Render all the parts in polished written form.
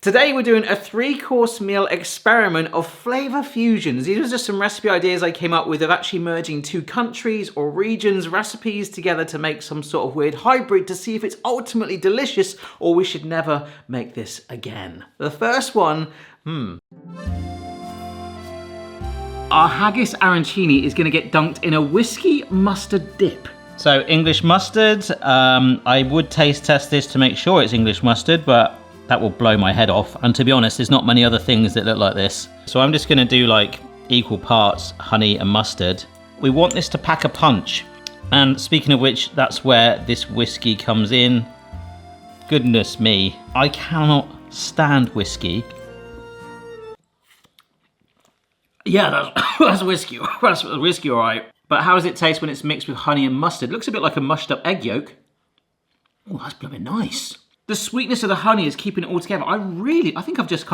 Today we're doing a 3-course meal experiment of flavour fusions. These are just some recipe ideas I came up with of actually merging 2 countries or regions recipes together to make some sort of weird hybrid to see if it's ultimately delicious or we should never make this again. The first one, our Haggis Arancini is going to get dunked in a whiskey mustard dip. So English mustard, I would taste test this to make sure it's English mustard, but that will blow my head off. And to be honest, there's not many other things that look like this. So I'm just gonna do like equal parts honey and mustard. We want this to pack a punch. And speaking of which, that's where this whiskey comes in. Goodness me, I cannot stand whiskey. Yeah, that's whiskey. That's whiskey, all right. But how does it taste when it's mixed with honey and mustard? It looks a bit like a mushed up egg yolk. Oh, that's blooming nice. The sweetness of the honey is keeping it all together. I think I've just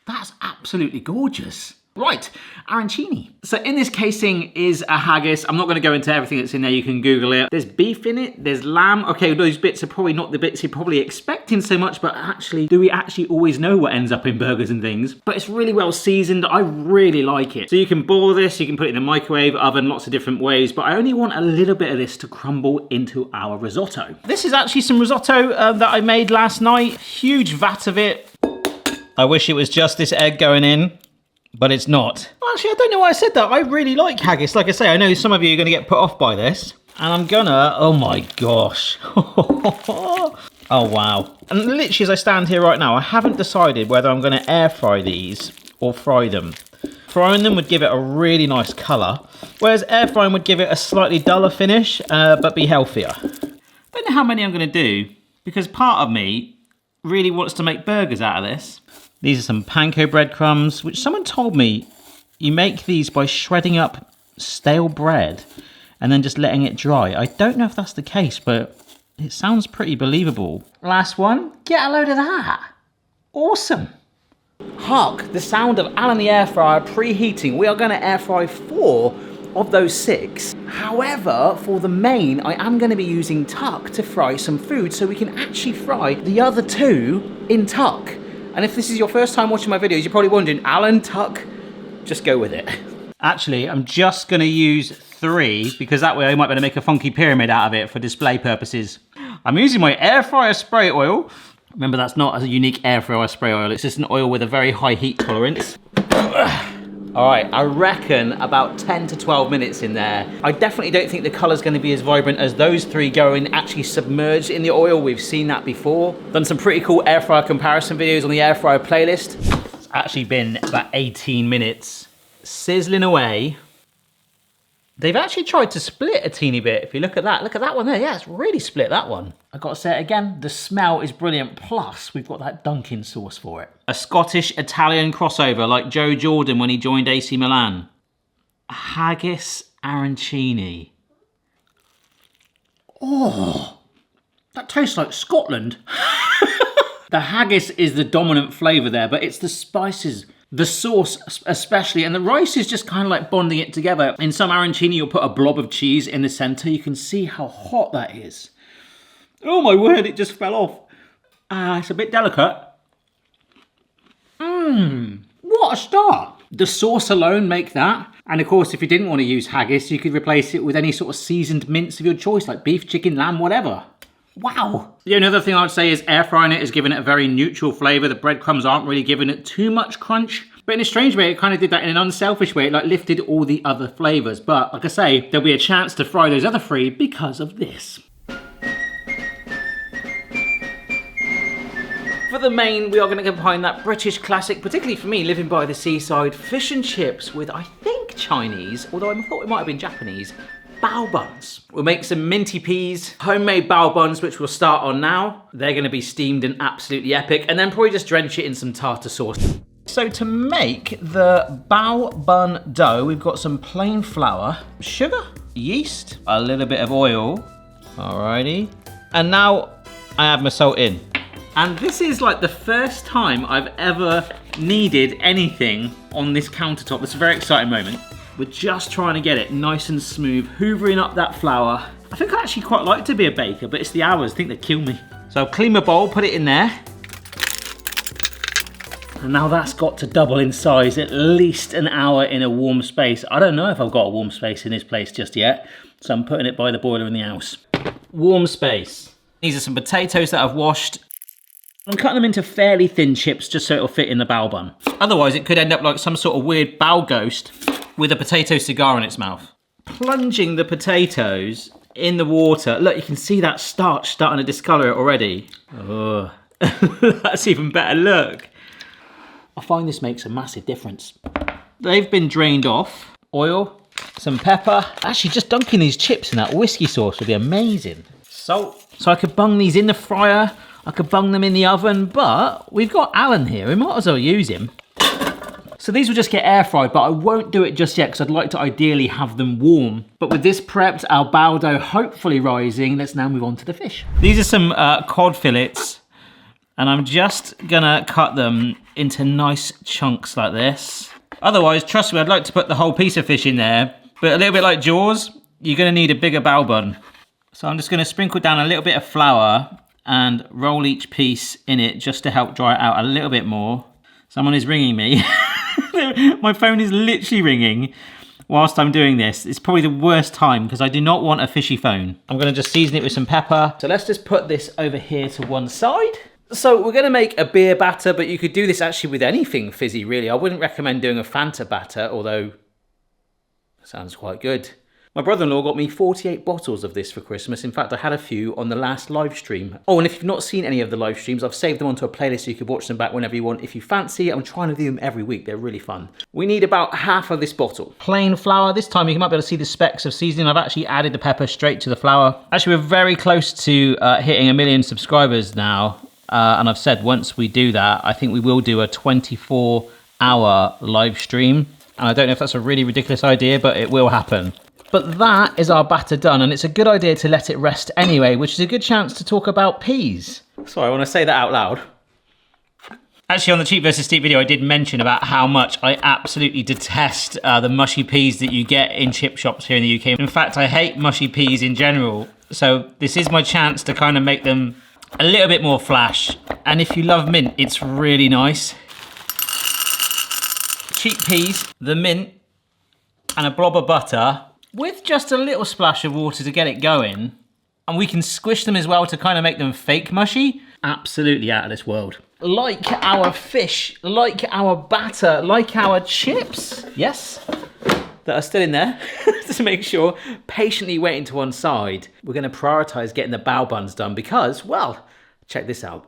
that's absolutely gorgeous. Right, arancini. So in this casing is a haggis. I'm not gonna go into everything that's in there, you can Google it. There's beef in it, there's lamb. Okay, those bits are probably not the bits you're probably expecting so much, but actually, do we actually always know what ends up in burgers and things? But it's really well seasoned, I really like it. So you can boil this, you can put it in the microwave, oven, lots of different ways, but I only want a little bit of this to crumble into our risotto. This is actually some risotto that I made last night. Huge vat of it. I wish it was just this egg going in, but it's not. Actually, I don't know why I said that. I really like haggis. Like I say, I know some of you are gonna get put off by this. And I'm gonna, oh my gosh. Oh wow. And literally as I stand here right now, I haven't decided whether I'm gonna air fry these or fry them. Frying them would give it a really nice color, whereas air frying would give it a slightly duller finish, but be healthier. I don't know how many I'm gonna do, because part of me really wants to make burgers out of this. These are some panko breadcrumbs, which someone told me you make these by shredding up stale bread and then just letting it dry. I don't know if that's the case, but it sounds pretty believable. Last one, get a load of that. Awesome. Hark, the sound of Alan the air fryer preheating. We are gonna air fry 4 of those 6. However, for the main, I am gonna be using tuck to fry some food so we can actually fry the other 2 in tuck. And if this is your first time watching my videos, you're probably wondering, Alan, tuck, just go with it. Actually, I'm just gonna use 3 because that way I might be able to make a funky pyramid out of it for display purposes. I'm using my air fryer spray oil. Remember, that's not a unique air fryer spray oil. It's just an oil with a very high heat tolerance. All right, I reckon about 10 to 12 minutes in there. I definitely don't think the color's gonna be as vibrant as those 3 going actually submerged in the oil. We've seen that before. Done some pretty cool air fryer comparison videos on the air fryer playlist. It's actually been about 18 minutes sizzling away. They've actually tried to split a teeny bit. If you look at that one there. Yeah, it's really split, that one. I gotta say it again, the smell is brilliant. Plus, we've got that dunking sauce for it. A Scottish-Italian crossover like Joe Jordan when he joined AC Milan. A Haggis Arancini. Oh, that tastes like Scotland. The haggis is the dominant flavour there, but it's the spices. The sauce especially, and the rice is just kind of like bonding it together. In some arancini, you'll put a blob of cheese in the center. You can see how hot that is. Oh my word, it just fell off. It's a bit delicate. What a start. The sauce alone make that. And of course, if you didn't want to use haggis, you could replace it with any sort of seasoned mince of your choice, like beef, chicken, lamb, whatever. Wow. The only other thing I would say is air frying it is giving it a very neutral flavour. The breadcrumbs aren't really giving it too much crunch. But in a strange way, it kind of did that in an unselfish way. It like lifted all the other flavours. But like I say, there'll be a chance to fry those other 3 because of this. For the main, we are going to combine that British classic, particularly for me, living by the seaside, fish and chips with, I think, Chinese, although I thought it might have been Japanese, Bao Buns. We'll make some minty peas, homemade Bao Buns, which we'll start on now. They're gonna be steamed and absolutely epic, and then probably just drench it in some tartar sauce. So to make the Bao Bun dough, we've got some plain flour, sugar, yeast, a little bit of oil, alrighty. And now I add my salt in. And this is like the first time I've ever needed anything on this countertop. It's a very exciting moment. We're just trying to get it nice and smooth, hoovering up that flour. I think I actually quite like to be a baker, but it's the hours, I think they kill me. So I'll clean my bowl, put it in there. And now that's got to double in size, at least an hour in a warm space. I don't know if I've got a warm space in this place just yet, so I'm putting it by the boiler in the house. Warm space. These are some potatoes that I've washed. I'm cutting them into fairly thin chips just so it'll fit in the bao bun. Otherwise it could end up like some sort of weird bao ghost with a potato cigar in its mouth. Plunging the potatoes in the water. Look, you can see that starch starting to discolour it already. Oh, that's even better, look. I find this makes a massive difference. They've been drained off. Oil, some pepper. Actually, just dunking these chips in that whiskey sauce would be amazing. Salt. So I could bung these in the fryer. I could bung them in the oven, but we've got Alan here. We might as well use him. So these will just get air fried, but I won't do it just yet because I'd like to ideally have them warm. But with this prepped, our bao dough hopefully rising, let's now move on to the fish. These are some cod fillets. And I'm just gonna cut them into nice chunks like this. Otherwise, trust me, I'd like to put the whole piece of fish in there, but a little bit like Jaws, you're gonna need a bigger bao bun. So I'm just gonna sprinkle down a little bit of flour and roll each piece in it just to help dry it out a little bit more. Someone is ringing me. My phone is literally ringing whilst I'm doing this. It's probably the worst time because I do not want a fishy phone. I'm gonna just season it with some pepper. So let's just put this over here to one side. So we're going to make a beer batter, but you could do this actually with anything fizzy, really. I wouldn't recommend doing a Fanta batter, although it sounds quite good. My brother-in-law got me 48 bottles of this for Christmas. In fact, I had a few on the last live stream. Oh, and if you've not seen any of the live streams, I've saved them onto a playlist so you can watch them back whenever you want. If you fancy, I'm trying to do them every week. They're really fun. We need about half of this bottle. Plain flour. This time you might be able to see the specks of seasoning. I've actually added the pepper straight to the flour. Actually, we're very close to hitting 1 million subscribers now. And I've said once we do that, I think we will do a 24-hour live stream. And I don't know if that's a really ridiculous idea, but it will happen. But that is our batter done, and it's a good idea to let it rest anyway, which is a good chance to talk about peas. Sorry, I want to say that out loud. Actually, on the Cheap vs. Steep video, I did mention about how much I absolutely detest the mushy peas that you get in chip shops here in the UK. In fact, I hate mushy peas in general. So this is my chance to kind of make them a little bit more flash. And if you love mint, it's really nice. Cheap peas, the mint, and a blob of butter with just a little splash of water to get it going. And we can squish them as well to kind of make them fake mushy. Absolutely out of this world. Like our fish, like our batter, like our chips, yes, that are still in there, just to make sure, patiently waiting to one side. We're gonna prioritize getting the bao buns done because, well, check this out.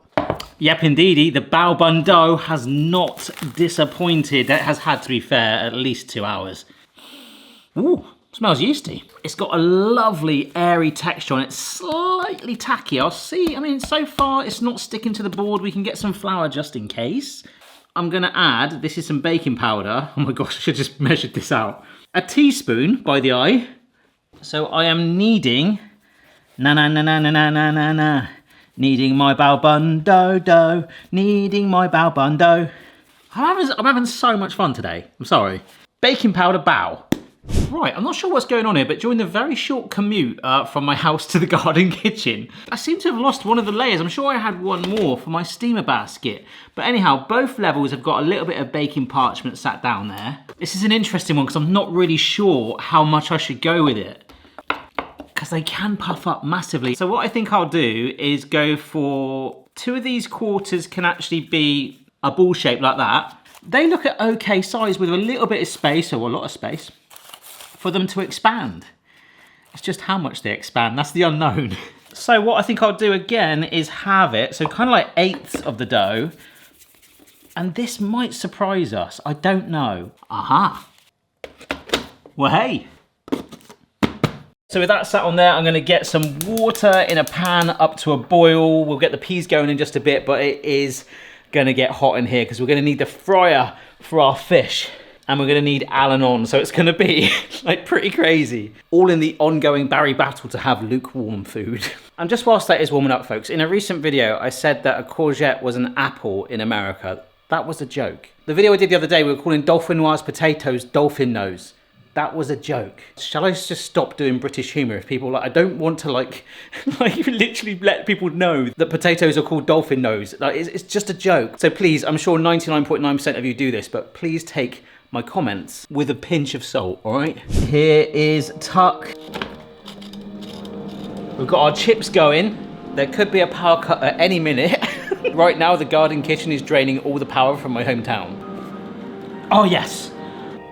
Yep, indeedy, the bao bun dough has not disappointed. It has had, to be fair, at least 2 hours. Ooh, smells yeasty. It's got a lovely airy texture on it, slightly tacky. I'll see, I mean, so far it's not sticking to the board. We can get some flour just in case. I'm gonna add, this is some baking powder. Oh my gosh, I should have just measured this out. A teaspoon by the eye. So I am kneading, kneading my bao bun dough, kneading my bao bun dough. I'm having so much fun today, I'm sorry. Baking powder bao. Right, I'm not sure what's going on here, but during the very short commute from my house to the garden kitchen, I seem to have lost one of the layers. I'm sure I had one more for my steamer basket. But anyhow, both levels have got a little bit of baking parchment sat down there. This is an interesting one because I'm not really sure how much I should go with it, because they can puff up massively. So what I think I'll do is go for 2 of these quarters can actually be a ball shape like that. They look at okay size with a little bit of space, or a lot of space, for them to expand. It's just how much they expand, that's the unknown. So what I think I'll do again is have it, so kind of like 1/8 of the dough, and this might surprise us, I don't know. Aha. Well, hey. So with that sat on there, I'm gonna get some water in a pan up to a boil. We'll get the peas going in just a bit, but it is gonna get hot in here because we're gonna need the fryer for our fish. And we're gonna need Alan on, so it's gonna be like pretty crazy. All in the ongoing Barry battle to have lukewarm food. And just whilst that is warming up, folks, in a recent video, I said that a courgette was an apple in America. That was a joke. The video I did the other day, we were calling dauphinoise potatoes dolphin nose. That was a joke. Shall I just stop doing British humour if people I don't want to like literally let people know that potatoes are called dolphin nose. Like, it's just a joke. So please, I'm sure 99.9% of you do this, but please take my comments with a pinch of salt, all right? Here is Tuck. We've got our chips going. There could be a power cut at any minute. Right now, the garden kitchen is draining all the power from my hometown. Oh yes.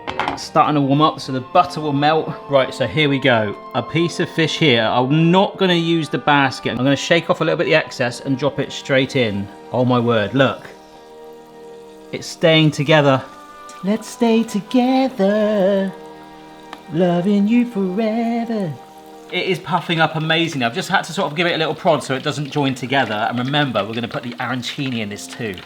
It's starting to warm up, so the butter will melt. Right, so here we go. A piece of fish here. I'm not gonna use the basket. I'm gonna shake off a little bit of the excess and drop it straight in. Oh my word, look. It's staying together. Let's stay together, loving you forever. It is puffing up amazingly. I've just had to sort of give it a little prod so it doesn't join together. And remember, we're gonna put the arancini in this too.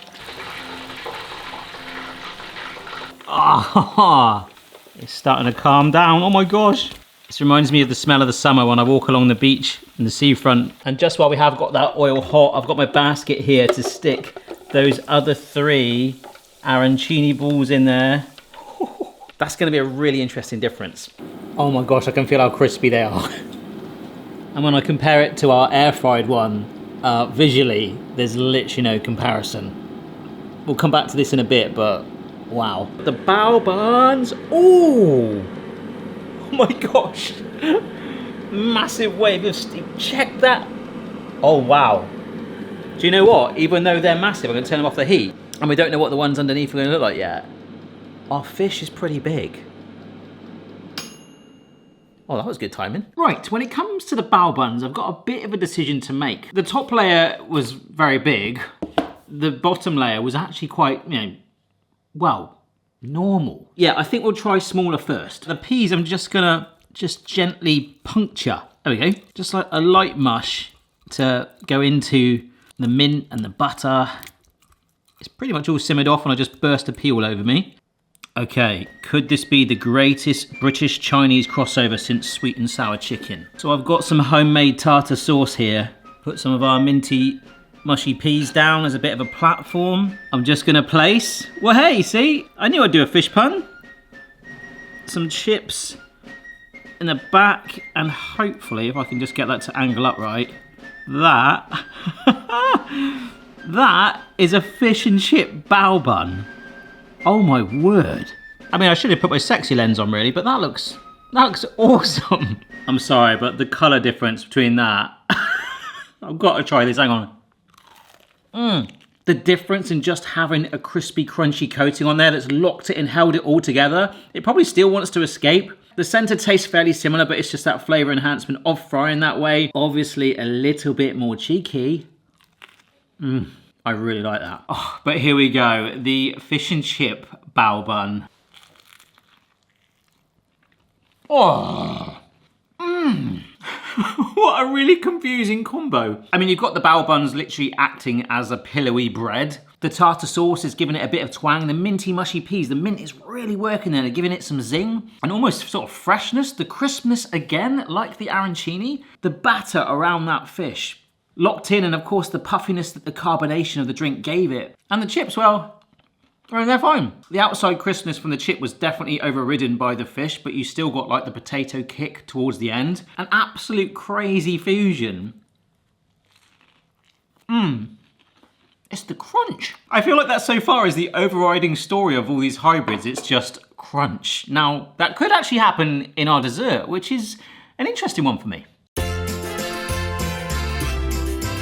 Ah, it's starting to calm down. Oh my gosh. This reminds me of the smell of the summer when I walk along the beach and the seafront. And just while we have got that oil hot, I've got my basket here to stick those other 3 arancini balls in there. That's gonna be a really interesting difference. Oh my gosh, I can feel how crispy they are. And when I compare it to our air fried one, visually, there's literally no comparison. We'll come back to this in a bit, but wow. The Bao Buns, ooh! Oh my gosh. Massive wave of steam, check that. Oh wow. Do you know what? Even though they're massive, I'm gonna turn them off the heat. And we don't know what the ones underneath are gonna look like yet. Our fish is pretty big. Oh, that was good timing. Right, when it comes to the Bao Buns, I've got a bit of a decision to make. The top layer was very big. The bottom layer was actually quite, well, normal. Yeah, I think we'll try smaller first. The peas, I'm just gonna gently puncture. There we go. Just like a light mush to go into the mint and the butter. It's pretty much all simmered off and I just burst a pea all over me. Okay, could this be the greatest British-Chinese crossover since sweet and sour chicken? So I've got some homemade tartar sauce here. Put some of our minty, mushy peas down as a bit of a platform. I'm just gonna place, well hey, see? I knew I'd do a fish pun. Some chips in the back, and hopefully, if I can just get that to angle up right, that, that is a fish and chip bao bun. Oh my word. I mean, I should have put my sexy lens on really, but that looks awesome. I'm sorry, but the color difference between that, I've got to try this, hang on. The difference in just having a crispy, crunchy coating on there that's locked it and held it all together. It probably still wants to escape. The center tastes fairly similar, but it's just that flavor enhancement of frying that way. Obviously a little bit more cheeky. I really like that. Oh, but here we go, the fish and chip bao bun. Oh, what a really confusing combo. I mean, you've got the bao buns literally acting as a pillowy bread. The tartar sauce is giving it a bit of twang. The minty, mushy peas, the mint is really working there, giving it some zing and almost sort of freshness. The crispness again, like the arancini. The batter around that fish. Locked in, and of course the puffiness that the carbonation of the drink gave it. And the chips, well, I mean, they're fine. The outside crispness from the chip was definitely overridden by the fish, but you still got like the potato kick towards the end. An absolute crazy fusion. It's the crunch. I feel like that so far is the overriding story of all these hybrids. It's just crunch. Now, that could actually happen in our dessert, which is an interesting one for me.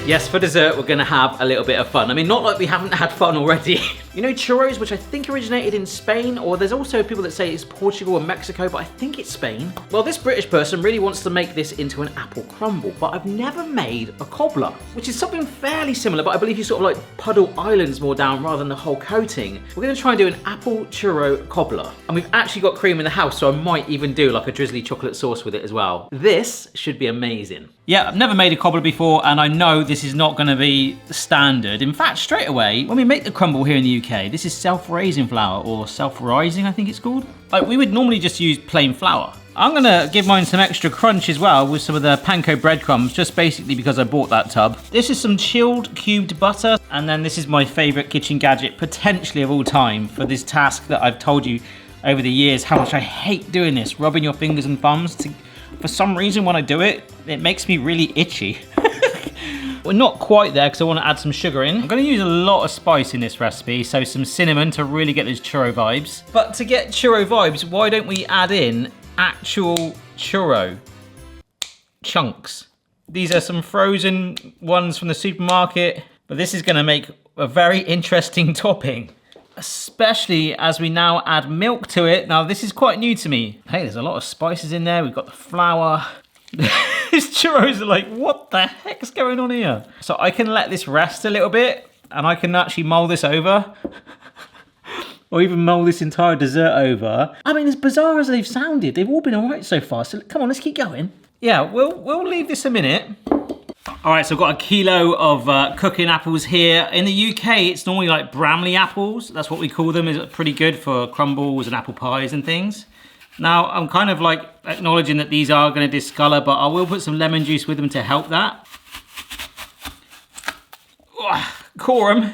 Yes, for dessert, we're gonna have a little bit of fun. I mean, not like we haven't had fun already. You know churros, which I think originated in Spain, or there's also people that say it's Portugal or Mexico, but I think it's Spain. Well, this British person really wants to make this into an apple crumble, but I've never made a cobbler, which is something fairly similar, but I believe you sort of like puddle islands more down rather than the whole coating. We're gonna try and do an apple churro cobbler. And we've actually got cream in the house, so I might even do like a drizzly chocolate sauce with it as well. This should be amazing. Yeah, I've never made a cobbler before, and I know this is not gonna be standard. In fact, straight away, when we make the crumble here in the UK, this is self-raising flour, or self-rising, I think it's called. Like, we would normally just use plain flour. I'm gonna give mine some extra crunch as well with some of the panko breadcrumbs, just basically because I bought that tub. This is some chilled cubed butter, and then this is my favorite kitchen gadget, potentially of all time, for this task that I've told you over the years how much I hate doing this, rubbing your fingers and thumbs. For some reason, when I do it, it makes me really itchy. We're not quite there because I want to add some sugar in. I'm going to use a lot of spice in this recipe, so some cinnamon to really get those churro vibes. But to get churro vibes, why don't we add in actual churro chunks? These are some frozen ones from the supermarket, but this is going to make a very interesting topping, especially as we now add milk to it. Now, this is quite new to me. Hey, there's a lot of spices in there. We've got the flour. These churros are like, what the heck's going on here? So I can let this rest a little bit, and I can actually mull this over. Or even mull this entire dessert over. I mean, as bizarre as they've sounded, they've all been all right so far. So come on, let's keep going. Yeah, we'll leave this a minute. All right, so I've got a kilo of cooking apples here. In the UK, it's normally like Bramley apples. That's what we call them. It's pretty good for crumbles and apple pies and things. Now, I'm kind of like acknowledging that these are going to discolor, but I will put some lemon juice with them to help that. Core them.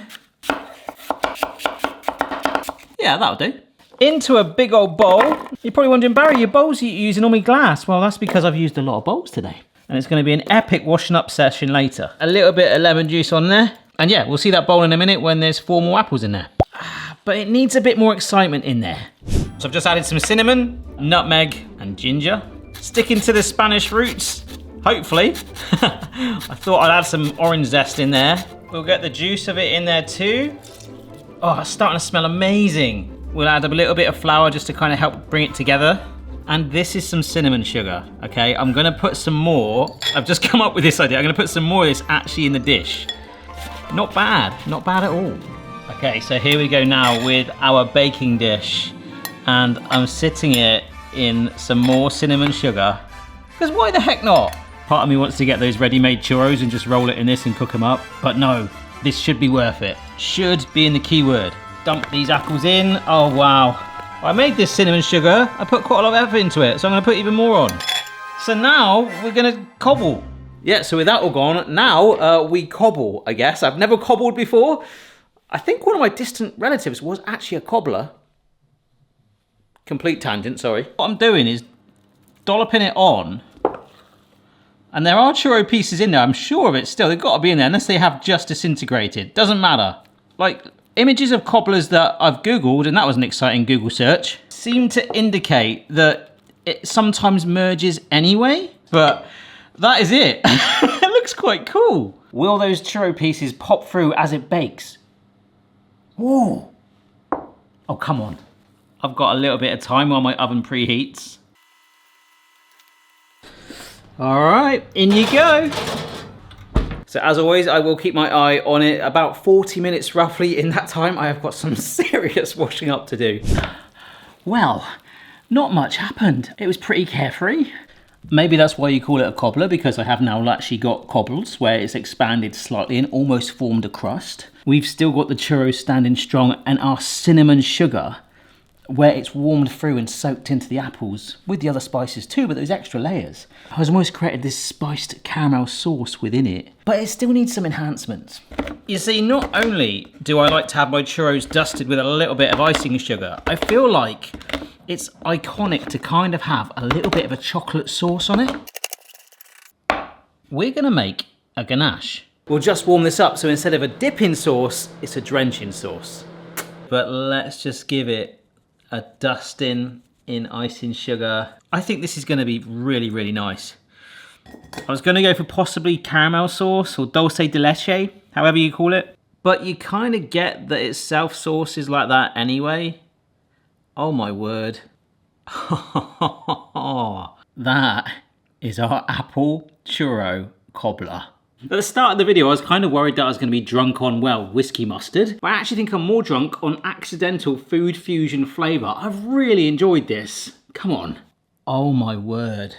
Yeah, that'll do. Into a big old bowl. You're probably wondering, Barry, your bowls you're using normally glass. Well, that's because I've used a lot of bowls today. And it's going to be an epic washing up session later. A little bit of lemon juice on there. And yeah, we'll see that bowl in a minute when there's 4 more apples in there. But it needs a bit more excitement in there. So I've just added some cinnamon, nutmeg, and ginger. Sticking to the Spanish roots, hopefully. I thought I'd add some orange zest in there. We'll get the juice of it in there too. Oh, it's starting to smell amazing. We'll add a little bit of flour just to kind of help bring it together. And this is some cinnamon sugar, okay? I'm gonna put some more. I've just come up with this idea. I'm gonna put some more of this actually in the dish. Not bad at all. Okay, so here we go now with our baking dish. And I'm sitting it in some more cinnamon sugar. Because why the heck not? Part of me wants to get those ready-made churros and just roll it in this and cook them up. But no, this should be worth it. Should being the key word. Dump these apples in. Oh, wow. I made this cinnamon sugar. I put quite a lot of effort into it, so I'm going to put even more on. So now we're going to cobble. Yeah, so with that all gone, now we cobble, I guess. I've never cobbled before. I think one of my distant relatives was actually a cobbler. Complete tangent, sorry. What I'm doing is dolloping it on. And there are churro pieces in there, I'm sure of it still. They've got to be in there unless they have just disintegrated. Doesn't matter. Like, images of cobblers that I've Googled, and that was an exciting Google search, seem to indicate that it sometimes merges anyway. But that is it. It looks quite cool. Will those churro pieces pop through as it bakes? Whoa. Oh, come on. I've got a little bit of time while my oven preheats. All right, in you go. So as always, I will keep my eye on it. About 40 minutes roughly. In that time, I have got some serious washing up to do. Well, not much happened. It was pretty carefree. Maybe that's why you call it a cobbler, because I have now actually got cobbles where it's expanded slightly and almost formed a crust. We've still got the churros standing strong and our cinnamon sugar where it's warmed through and soaked into the apples with the other spices too, but those extra layers has almost created this spiced caramel sauce within it, but it still needs some enhancements. You see, not only do I like to have my churros dusted with a little bit of icing sugar, I feel like it's iconic to kind of have a little bit of a chocolate sauce on it. We're gonna make a ganache. We'll just warm this up, so instead of a dipping sauce, it's a drenching sauce. But let's just give it a dusting in icing sugar. I think this is gonna be really, really nice. I was gonna go for possibly caramel sauce or dulce de leche, however you call it. But you kind of get that it self-sauces like that anyway. Oh my word. That is our apple churro cobbler. At the start of the video, I was kind of worried that I was going to be drunk on, well, whiskey mustard. But I actually think I'm more drunk on accidental food fusion flavour. I've really enjoyed this. Come on. Oh my word.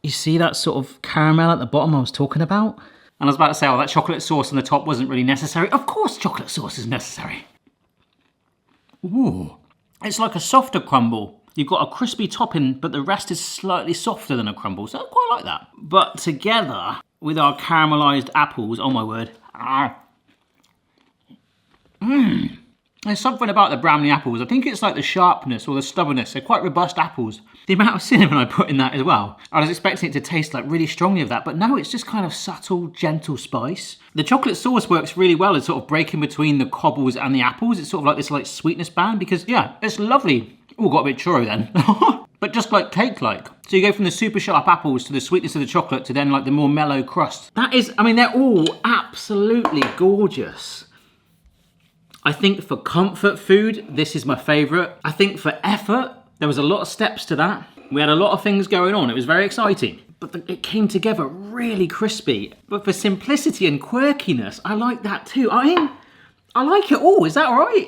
You see that sort of caramel at the bottom I was talking about? And I was about to say, oh, that chocolate sauce on the top wasn't really necessary. Of course chocolate sauce is necessary. Ooh. It's like a softer crumble. You've got a crispy topping, but the rest is slightly softer than a crumble, so I quite like that. But together with our caramelized apples, oh my word. There's something about the Bramley apples. I think it's like the sharpness or the stubbornness. They're quite robust apples. The amount of cinnamon I put in that as well. I was expecting it to taste like really strongly of that, but no, it's just kind of subtle, gentle spice. The chocolate sauce works really well. It's sort of breaking between the cobbles and the apples. It's sort of like this like sweetness band because yeah, it's lovely. Oh, got a bit churro then. But just like cake-like. So you go from the super sharp apples to the sweetness of the chocolate to then like the more mellow crust. That is, I mean, they're all absolutely gorgeous. I think for comfort food, this is my favourite. I think for effort, there was a lot of steps to that. We had a lot of things going on. It was very exciting. But it came together really crispy. But for simplicity and quirkiness, I like that too. I mean, I like it all. Is that all right?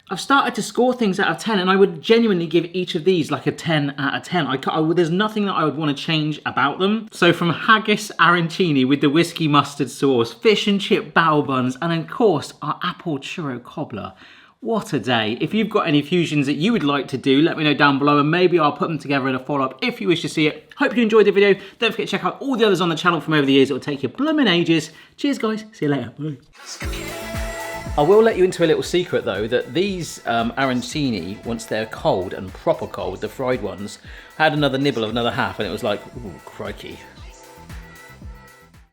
I've started to score things out of 10 and I would genuinely give each of these like a 10 out of 10. There's nothing that I would want to change about them. So from Haggis Arancini with the whiskey mustard sauce, fish and chip bao buns, and of course our apple churro cobbler. What a day. If you've got any fusions that you would like to do, let me know down below and maybe I'll put them together in a follow-up if you wish to see it. Hope you enjoyed the video. Don't forget to check out all the others on the channel from over the years. It will take you blooming ages. Cheers guys. See you later. Bye. I will let you into a little secret though, that these arancini, once they're cold and proper cold, the fried ones, had another nibble of another half and it was like, ooh, crikey.